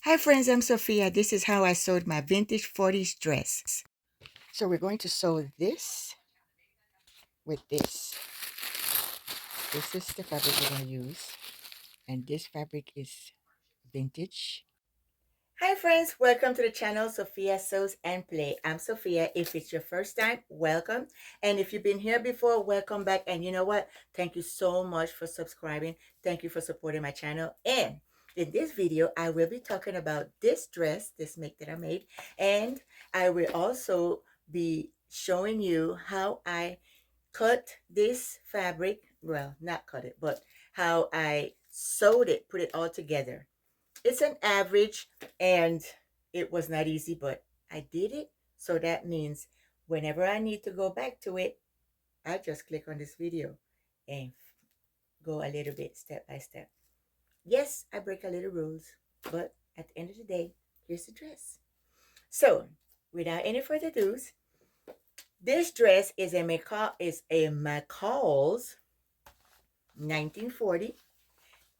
Hi friends, I'm Sophia. This is how I sewed my vintage 40s dress. So we're going to sew this with this. This is the fabric we're going to use. And this fabric is vintage. Hi friends, welcome to the channel Sophia Sews and Play. I'm Sophia. If it's your first time, welcome. And if you've been here before, welcome back. And you know what? Thank you so much for subscribing. Thank you for supporting my channel. And in this video, I will be talking about this dress, this make that I made. And I will also be showing you how I cut this fabric. Well, not cut it, but how I sewed it, put it all together. It's an average, and it was not easy, but I did it. So that means whenever I need to go back to it, I just click on this video and go a little bit step by step. Yes, I break a little rules, but at the end of the day, here's the dress. So without any further ado, this dress is a McCall's 1940.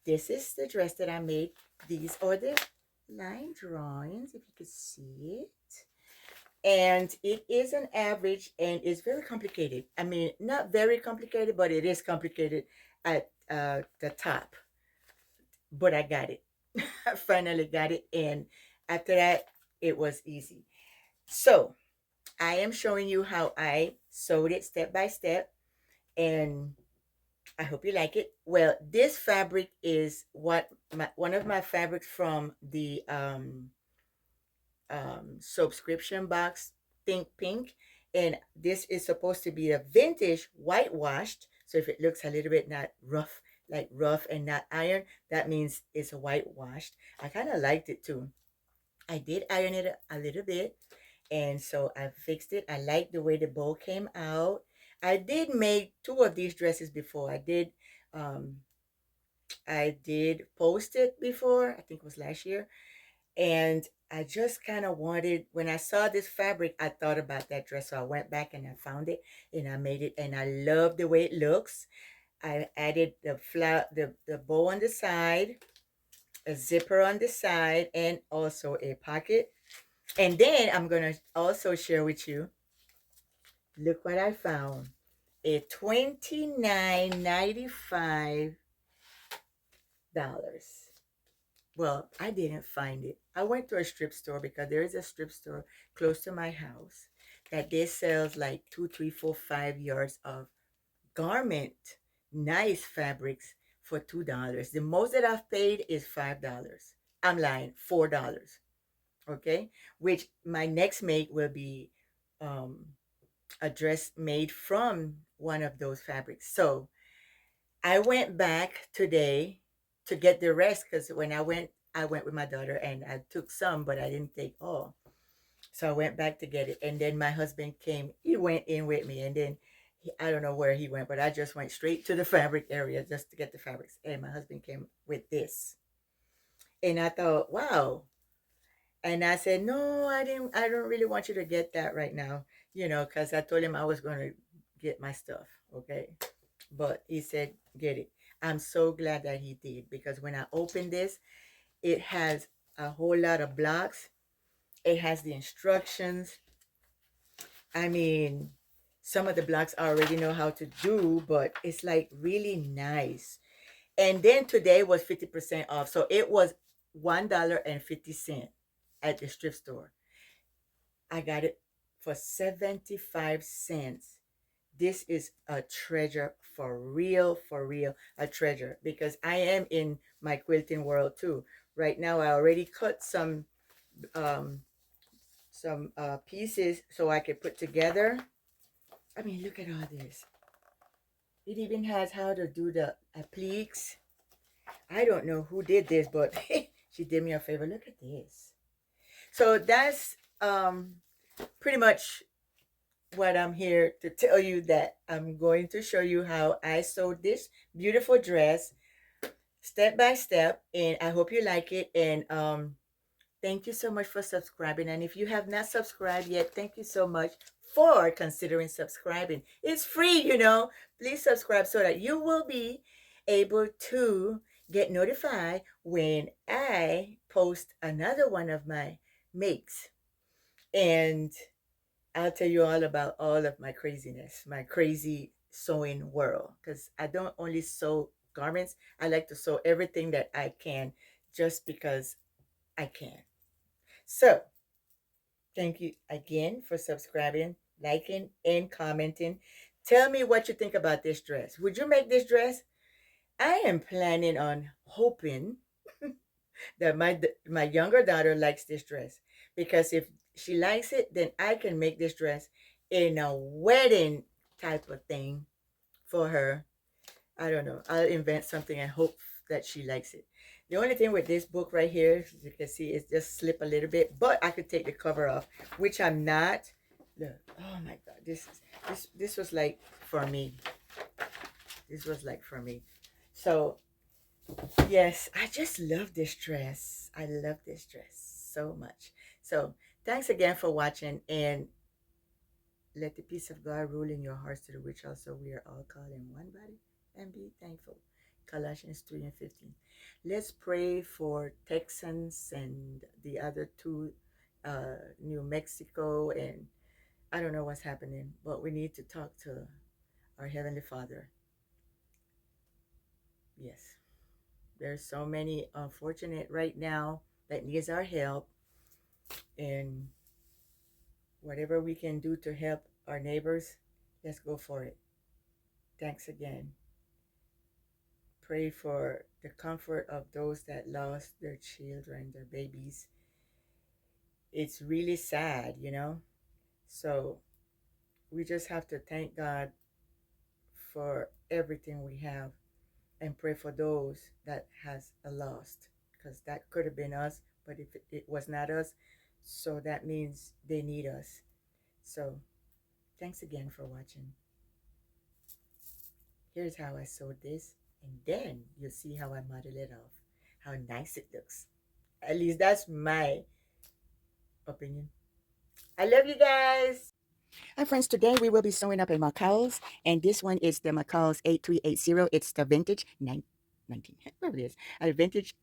This is the dress that I made. These are the line drawings, if you could see it. And it is an average, and it's very complicated. I mean, not very complicated, but it is complicated at the top. But I got it. I finally got it. And after that, it was easy. So I am showing you how I sewed it step by step. And I hope you like it. Well, this fabric is one of my fabrics from the subscription box, Think Pink. And this is supposed to be a vintage whitewashed. So if it looks a little bit not rough, like rough and not iron, that means it's a whitewashed. I kind of liked it too. I did iron it a little bit, and so I fixed it. I like the way the bow came out. I did make two of these dresses before. I did post it before. I think it was last year. And I just kind of wanted, when I saw this fabric, I thought about that dress. So I went back and I found it and I made it, and I love the way it looks. I added the bow on the side, a zipper on the side, and also a pocket. And then I'm going to also share with you, look what I found. A $29.95. Well, I didn't find it. I went to a strip store, because there is a strip store close to my house that they sells like 2, 3, 4, 5 yards of garment, nice fabrics for $2. The most that I've paid is $5. I'm lying, $4. Okay, which my next make will be a dress made from one of those fabrics. So I went back today to get the rest, because when I went with my daughter, and I took some, but I didn't take all. So I went back to get it, and then my husband came. He went in with me, and then I don't know where he went, but I just went straight to the fabric area just to get the fabrics. And my husband came with this, and I thought, wow. And I said, no, I don't really want you to get that right now, because I told him I was going to get my stuff, okay? But he said, get it. I'm so glad that he did, because when I opened this, it has a whole lot of blocks. It has the instructions. I mean, some of the blocks I already know how to do, but it's like really nice. And then today was 50% off. So it was $1.50 at the thrift store. I got it for 75 cents. This is a treasure, for real, a treasure, because I am in my quilting world too. Right now, I already cut some pieces so I could put together. I mean, look at all this. It even has how to do the appliques. I don't know who did this, but she did me a favor. Look at this. So that's pretty much what I'm here to tell you, that I'm going to show you how I sewed this beautiful dress step by step, and I hope you like it. And thank you so much for subscribing. And if you have not subscribed yet, thank you so much for considering subscribing. It's free, Please subscribe so that you will be able to get notified when I post another one of my makes. And I'll tell you all about all of my craziness, my crazy sewing world. Because I don't only sew garments, I like to sew everything that I can just because I can. So, thank you again for subscribing, liking, and commenting. Tell me what you think about this dress. Would you make this dress? I am planning on hoping that my younger daughter likes this dress, because if she likes it, then I can make this dress in a wedding type of thing for her. I don't know. I'll invent something and hope that she likes it. The only thing with this book right here, as you can see, is just slip a little bit, but I could take the cover off, which I'm not. Look, oh my God, this was like for me. This was like for me. So yes, I just love this dress. I love this dress so much. So thanks again for watching, and let the peace of God rule in your hearts, to the which also we are all called in one body, and be thankful. Colossians 3 and 15. Let's pray for Texans and the other two, New Mexico, and I don't know what's happening, but we need to talk to our Heavenly Father. Yes, there's so many unfortunate right now that needs our help, and whatever we can do to help our neighbors, let's go for it. Thanks again. Pray for the comfort of those that lost their children, their babies. It's really sad, you know? So we just have to thank God for everything we have, and pray for those that has a lost, because that could have been us, but if it was not us, so that means they need us. So thanks again for watching. Here's how I sewed this, and then you'll see how I model it off, how nice it looks. At least that's my opinion. I love you guys. Hi friends, today we will be sewing up a McCall's, and this one is the McCall's 8380. It's the vintage 19, whatever it is, a vintage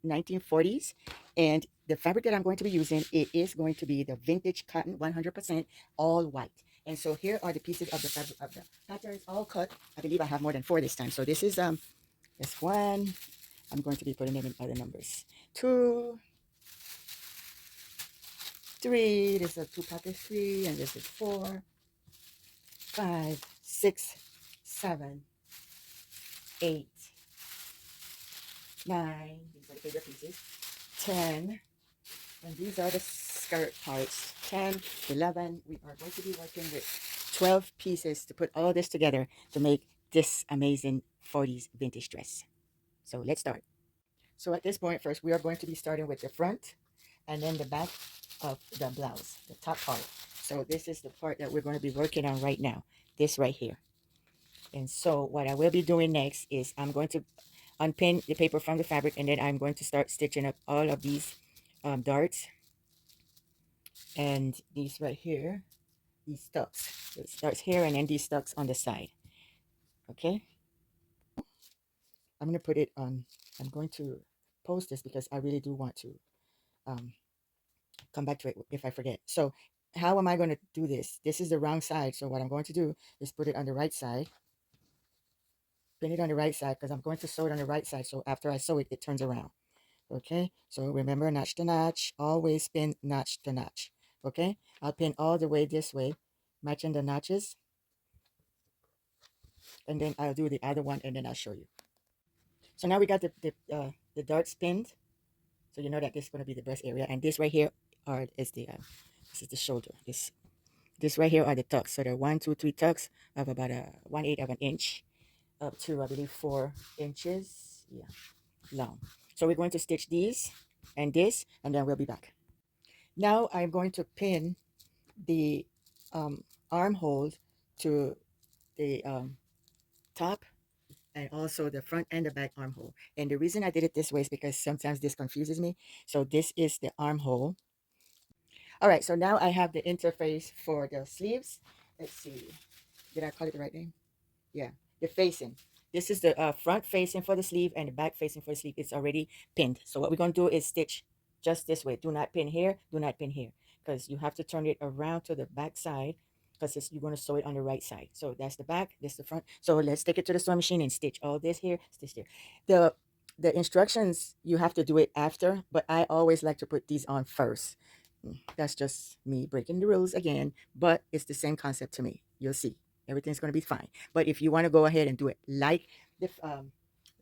1940's, and the fabric that I'm going to be using, it is going to be the vintage cotton 100% all white. And so here are the pieces of the fabric of the patterns all cut. I believe I have more than 4 this time. So this is this one. I'm going to be putting them in other numbers. 2, 3. There's a 2 pack of 3, and this is 4, 5, 6, 7, 8, 9. These are the bigger pieces. 10. And these are the skirt parts. 10, 11. We are going to be working with 12 pieces to put all this together to make this amazing 40s vintage dress. So let's start. So at this point, first, we are going to be starting with the front and then the back of the blouse, the top part. So this is the part that we're going to be working on right now, this right here. And so what I will be doing next is I'm going to unpin the paper from the fabric, and then I'm going to start stitching up all of these darts and these right here, these stucks. So it starts here and then these stucks on the side. Okay, I'm going to put it on. I'm going to post this because I really do want to um, come back to it if I forget. So how am I going to do this? This is the wrong side. So what I'm going to do is put it on the right side. Pin it on the right side because I'm going to sew it on the right side. So after I sew it, it turns around. Okay, so remember, notch to notch, always pin notch to notch. Okay, I'll pin all the way this way, matching the notches, and then I'll do the other one, and then I'll show you. So now we got the darts pinned, so you know that this is going to be the breast area, and this right here is the this is the shoulder. This right here are the tucks. So they're 1, 2, 3 tucks of about a 1/8 of an inch up to, I believe, 4 inches, yeah, long. So we're going to stitch these and this, and then we'll be back. Now I'm going to pin the armhole to the top, and also the front and the back armhole. And the reason I did it this way is because sometimes this confuses me. So this is the armhole. All right, so now I have the interface for the sleeves. Let's see. Did I call it the right name? Yeah, the facing. This is the front facing for the sleeve and the back facing for the sleeve. It's already pinned. So what we're going to do is stitch just this way. Do not pin here. Do not pin here, because you have to turn it around to the back side, because you're going to sew it on the right side. So that's the back, this the front. So let's take it to the sewing machine and stitch all this here, stitch there. The the instructions, you have to do it after, but I always like to put these on first. That's just me breaking the rules again, but it's the same concept to me. You'll see. Everything's going to be fine. But if you want to go ahead and do it like the,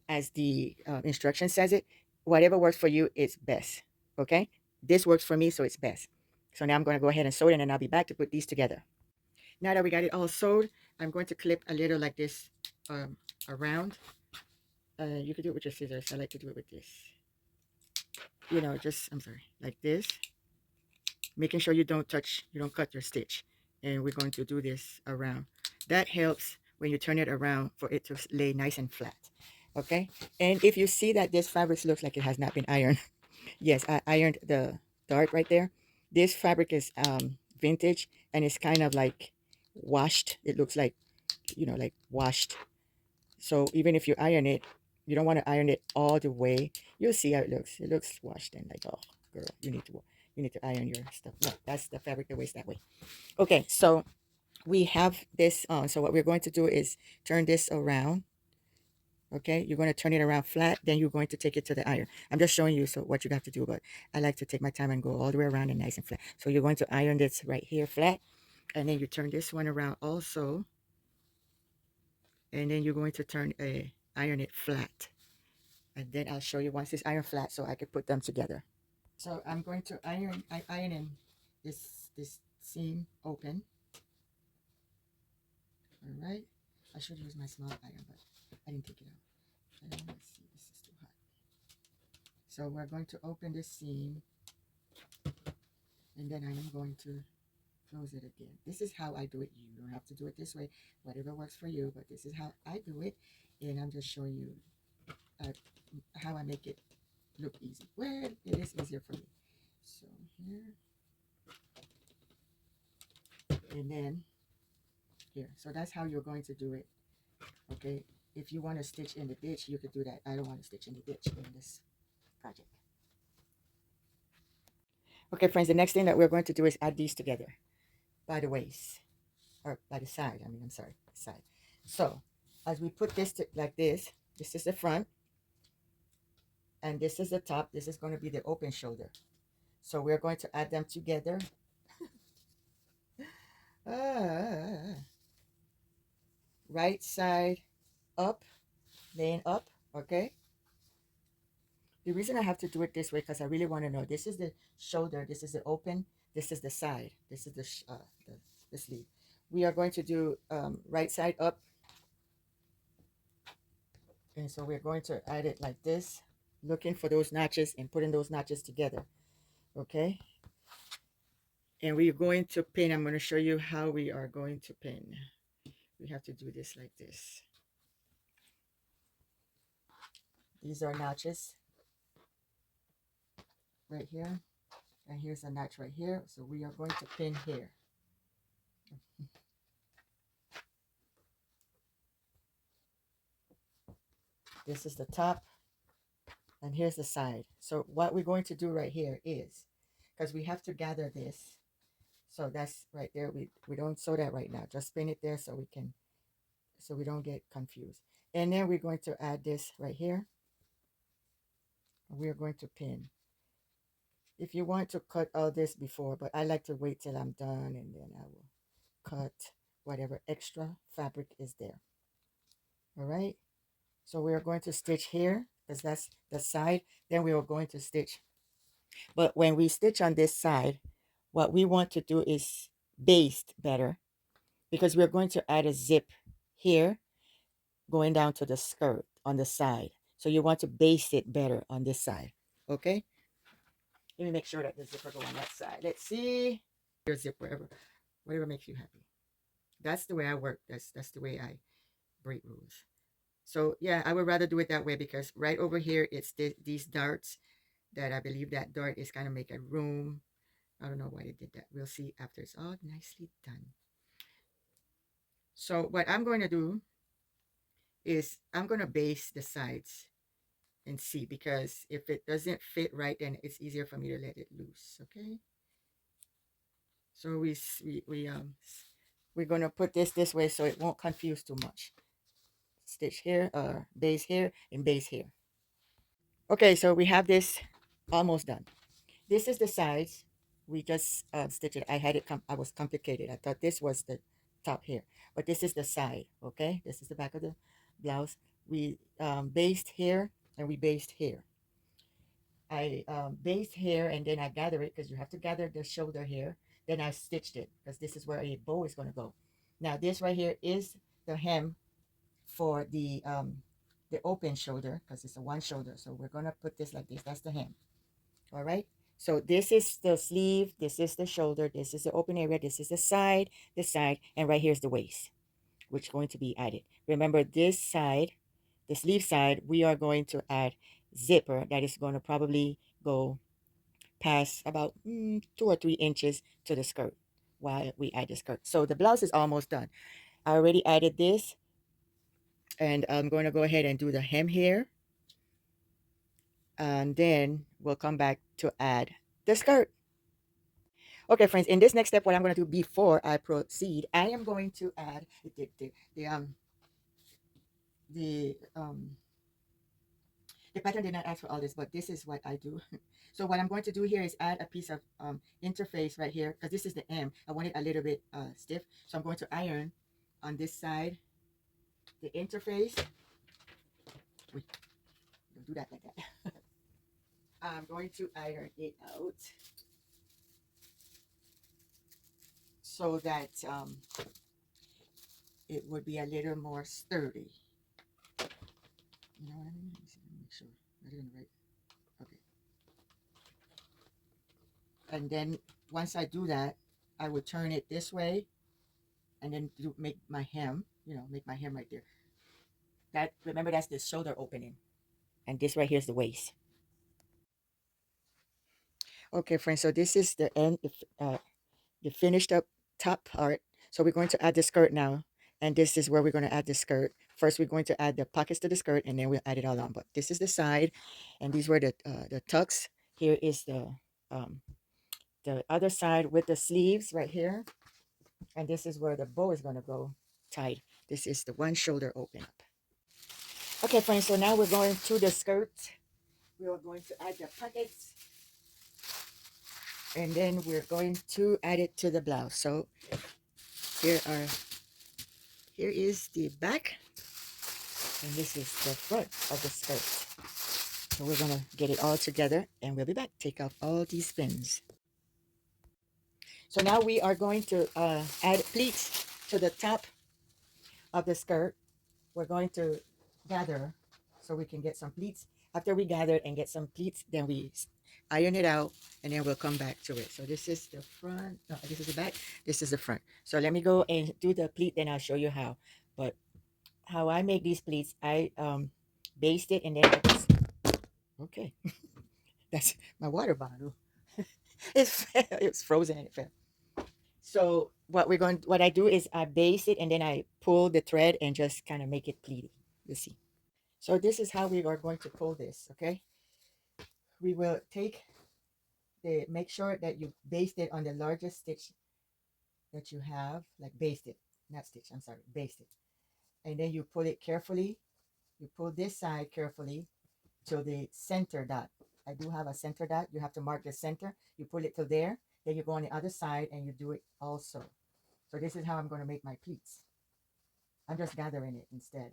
as the instruction says it, whatever works for you is best. Okay? This works for me, so it's best. So now I'm going to go ahead and sew it, and then I'll be back to put these together. Now that we got it all sewed, I'm going to clip a little like this around. You could do it with your scissors. I like to do it with this. You know, just, I'm sorry, like this. Making sure you don't touch, you don't cut your stitch. And we're going to do this around. That helps when you turn it around for it to lay nice and flat. Okay? And if you see that this fabric looks like it has not been ironed, yes, I ironed the dart right there. This fabric is vintage, and it's kind of like washed. It looks like, you know, like washed. So even if you iron it, you don't want to iron it all the way. You'll see how it looks. It looks washed and like, oh, girl, you need to iron your stuff. No, that's the fabric that weighs that way. Okay, so we have this on. So what we're going to do is turn this around. Okay, you're going to turn it around flat, then you're going to take it to the iron. I'm just showing you so what you have to do, but I like to take my time and go all the way around and nice and flat. So you're going to iron this right here flat, and then you turn this one around also, and then you're going to iron it flat. And then I'll show you once it's iron flat so I can put them together. So I'm going to iron in this seam open. All right. I should use my small iron, but I didn't take it out. And let's see, this is too hot. So we're going to open this seam, and then I am going to close it again. This is how I do it. You don't have to do it this way, whatever works for you, but this is how I do it. And I'm just showing you how I make it look easy. Well, it is easier for me. So here, and then here. So that's how you're going to do it. Okay. If you want to stitch in the ditch, you could do that. I don't want to stitch in the ditch in this project. Okay, friends, the next thing that we're going to do is add these together by the waist, or by the side. I mean, I'm sorry, side. So as we put this like this is the front, and this is the top. This is going to be the open shoulder. So we're going to add them together. Right side up, laying up, okay? The reason I have to do it this way, because I really want to know, this is the shoulder, this is the open, this is the side, this is the sleeve. We are going to do right side up, and so we're going to add it like this, looking for those notches and putting those notches together, okay? And we're going to pin. I'm going to show you how we are going to pin. We have to do this like this. These are notches right here, and here's a notch right here. So we are going to pin here. This is the top, and here's the side. So what we're going to do right here is, because we have to gather this, so that's right there. We don't sew that right now. Just pin it there so we don't get confused. And then we're going to add this right here. We're going to pin. If you want to cut all this before, but I like to wait till I'm done, and then I will cut whatever extra fabric is there. All right. So we are going to stitch here, because that's the side. Then we are going to stitch. But when we stitch on this side, what we want to do is baste better, because we're going to add a zip here going down to the skirt on the side. So you want to baste it better on this side. Okay. Let me make sure that the zipper go on that side. Let's see. Your zip whatever makes you happy. That's the way I work. That's the way I break rules. So yeah, I would rather do it that way, because right over here it's these darts that I believe that dart is kind of make a room. I don't know why they did that. We'll see after it's all nicely done. So what I'm going to do is I'm going to base the sides and see, because if it doesn't fit right, then it's easier for me to let it loose. Okay. So we're going to put this way so it won't confuse too much. Stitch here, base here, and base here. Okay, so we have this almost done. This is the sides. We just stitch it. I had it, I was complicated. I thought this was the top here, but this is the side, okay? This is the back of the blouse. We based here and we based here. I based here and then I gather it because you have to gather the shoulder here. Then I stitched it because this is where a bow is going to go. Now this right here is the hem for the open shoulder because it's a one shoulder. So we're going to put this like this. That's the hem. All right. So this is the sleeve. This is the shoulder. This is the open area. This is the side, and right here's the waist, which is going to be added. Remember this side, the sleeve side, we are going to add zipper that is going to probably go past about 2 or 3 inches to the skirt while we add the skirt. So the blouse is almost done. I already added this, and I'm going to go ahead and do the hem here, and then we'll come back to add the skirt. Okay, friends, in this next step, what I'm going to do before I proceed, I am going to add the um the pattern did not ask for all this, but this is what I do. So what I'm going to do here is add a piece of interface right here, because this is the M. I want it a little bit stiff, so I'm going to iron on this side the interface. Wait, don't do that like that. I'm going to iron it out so that it would be a little more sturdy. You know what I mean? Let me see, let me make sure I did it right. Okay. And then once I do that, I would turn it this way and then make my hem, make my hem right there. That, remember, that's the shoulder opening. And this right here is the waist. Okay, friends, so this is the end, the finished up top part. So we're going to add the skirt now. And this is where we're going to add the skirt. First, we're going to add the pockets to the skirt, and then we'll add it all on. But this is the side, and these were the tucks. Here is the other side with the sleeves right here. And this is where the bow is going to go tied. This is the one shoulder open up. Okay, friends, so now we're going to the skirt. We are going to add the pockets, and then we're going to add it to the blouse. So here is the back, and this is the front of the skirt. So we're going to get it all together, and we'll be back. Take off all these pins. So now we are going to add pleats to the top of the skirt. We're going to gather so we can get some pleats. After we gather and get some pleats, then we iron it out, and then we'll come back to it. So this is the front, no, this is the back, this is the front. So let me go and do the pleat, then I'll show you how. But how I make these pleats, I baste it, and then I just, okay, that's my water bottle. It's frozen and it fell. So what I do is I base it, and then I pull the thread and just kind of make it pleated. You see. So this is how we are going to pull this, okay? We will make sure that you baste it on the largest stitch that you have, like baste it, not stitch, I'm sorry, baste it. And then you pull it carefully. You pull this side carefully to the center dot. I do have a center dot. You have to mark the center. You pull it to there. Then you go on the other side and you do it also. So this is how I'm going to make my pleats. I'm just gathering it instead.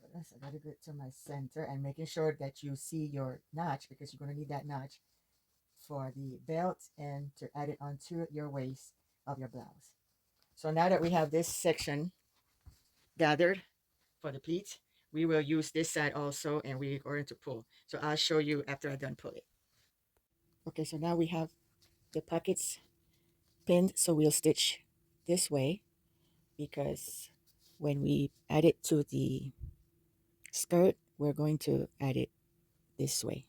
So that's, I gotta get to my center and making sure that you see your notch, because you're gonna need that notch for the belt and to add it onto your waist of your blouse. So now that we have this section gathered for the pleats, we will use this side also, and we're going to pull. So I'll show you after I done pull it. Okay, so now we have the pockets pinned, so we'll stitch this way, because when we add it to the skirt, we're going to add it this way,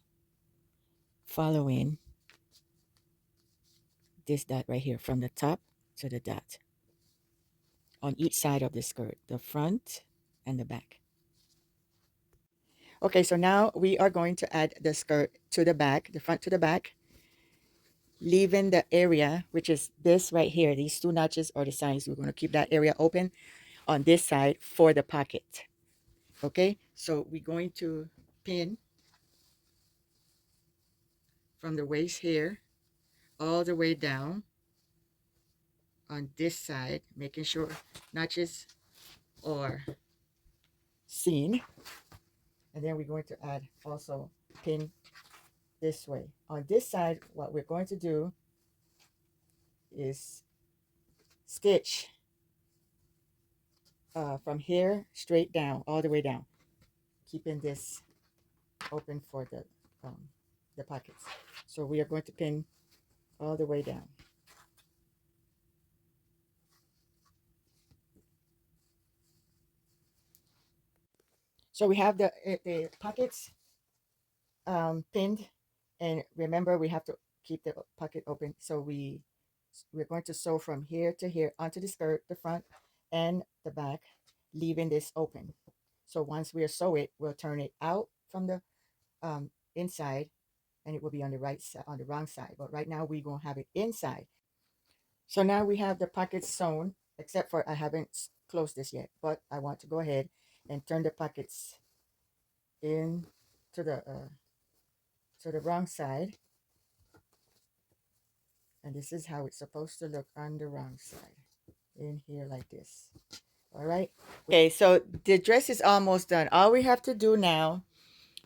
following this dot right here from the top to the dot on each side of the skirt, the front and the back. Okay, so now we are going to add the skirt to the back, the front to the back, leaving the area, which is this right here, these two notches or the sides. We're going to keep that area open on this side for the pocket. Okay, so we're going to pin from the waist here all the way down on this side, making sure notches are seen. And then we're going to add also pin this way. On this side, what we're going to do is stitch from here straight down, all the way down, keeping this open for the pockets. So we are going to pin all the way down. So we have the pockets pinned, and remember we have to keep the pocket open. So we're going to sew from here to here onto the skirt, the front and the back, leaving this open. So once we sew it, we'll turn it out from the inside, and it will be on the right side, on the wrong side. But right now we're gonna have it inside. So now we have the pockets sewn, except for I haven't closed this yet, but I want to go ahead and turn the pockets in to the wrong side. And this is how it's supposed to look on the wrong side, in here like this. All right. Okay, so the dress is almost done. All we have to do now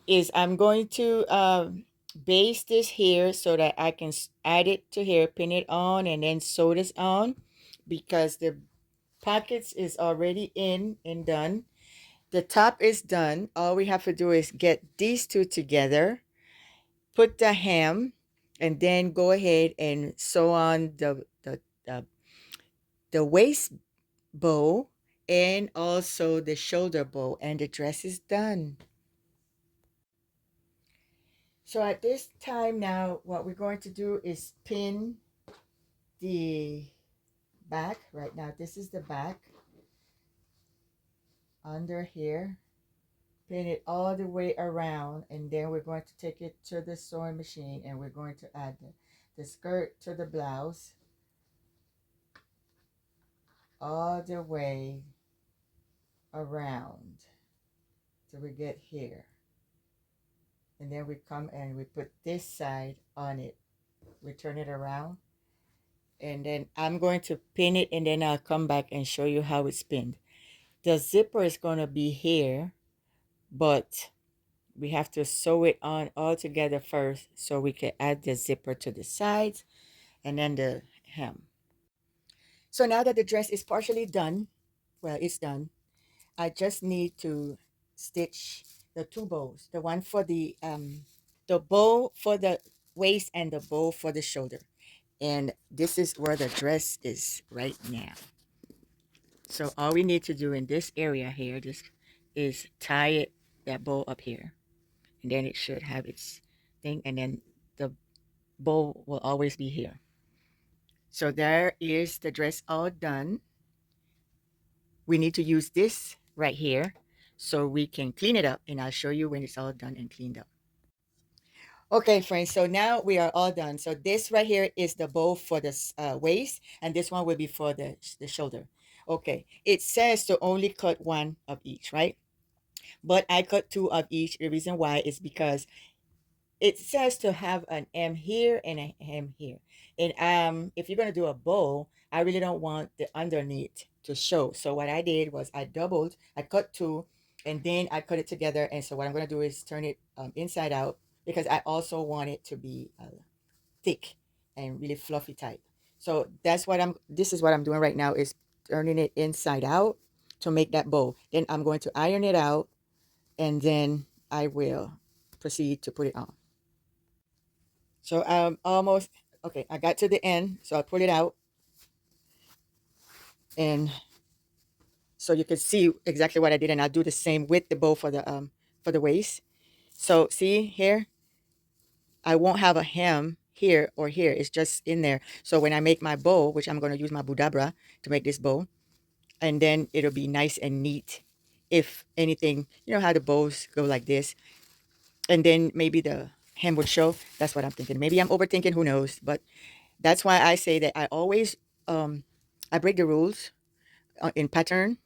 is I'm going to base this here so that I can add it to here, pin it on, and then sew this on, because the pockets is already in and done. The top is done. All we have to do is get these two together, put the hem, and then go ahead and sew on the waist bow and also the shoulder bow, and the dress is done. So at this time now, what we're going to do is pin the back. Right now, this is the back under here. Pin it all the way around, and then we're going to take it to the sewing machine, and we're going to add the skirt to the blouse all the way around till we get here. And then we come and we put this side on it. We turn it around, and then I'm going to pin it, and then I'll come back and show you how it's pinned. The zipper is going to be here, but we have to sew it on all together first so we can add the zipper to the sides and then the hem. So now that the dress is partially done, well, it's done, I just need to stitch the two bows, the one for the bow for the waist and the bow for the shoulder. And this is where the dress is right now. So all we need to do in this area here just is tie it, that bow up here, and then it should have its thing, and then the bow will always be here. So there is the dress all done. We need to use this right here so we can clean it up, and I'll show you when it's all done and cleaned up. Okay, friends, so now we are all done. So this right here is the bow for the waist, and this one will be for the shoulder. Okay, it says to only cut one of each, right? But I cut two of each. The reason why is because it says to have an M here and an M here. And if you're gonna do a bow, I really don't want the underneath to show. So what I did was I cut two, and then I cut it together. And so what I'm gonna do is turn it inside out, because I also want it to be thick and really fluffy type. So this is what I'm doing right now, is turning it inside out to make that bow. Then I'm going to iron it out, and then I will proceed to put it on. So almost, okay, I got to the end, so I pull it out, and so you can see exactly what I did, and I'll do the same with the bow for the waist. So see here, I won't have a hem here or here. It's just in there. So when I make my bow, which I'm going to use my Budabra to make this bow, and then it'll be nice and neat if anything, you know how the bows go like this, and then maybe the hem would show. That's what I'm thinking. Maybe I'm overthinking, who knows? But that's why I say that I always I break the rules in pattern,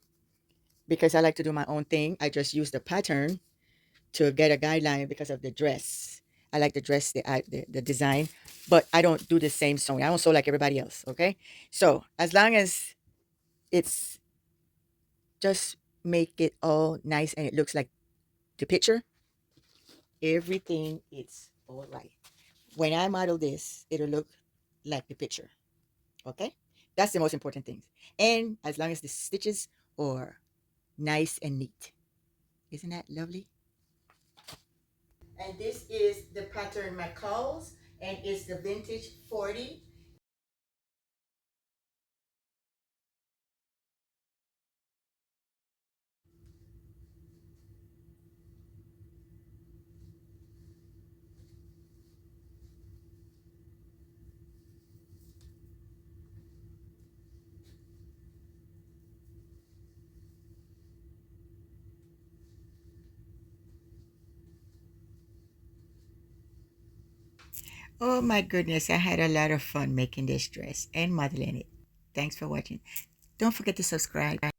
because I like to do my own thing. I just use the pattern to get a guideline because of the dress. I like the dress, the design, but I don't do the same sewing. I don't sew like everybody else. Okay, so as long as it's just make it all nice and it looks like the picture, everything is all right. When I model this, it'll look like the picture. Okay, that's the most important thing. And as long as the stitches are nice and neat, isn't that lovely? And this is the pattern McCall's, and it's the vintage 40. Oh my goodness, I had a lot of fun making this dress and modeling it. Thanks for watching. Don't forget to subscribe.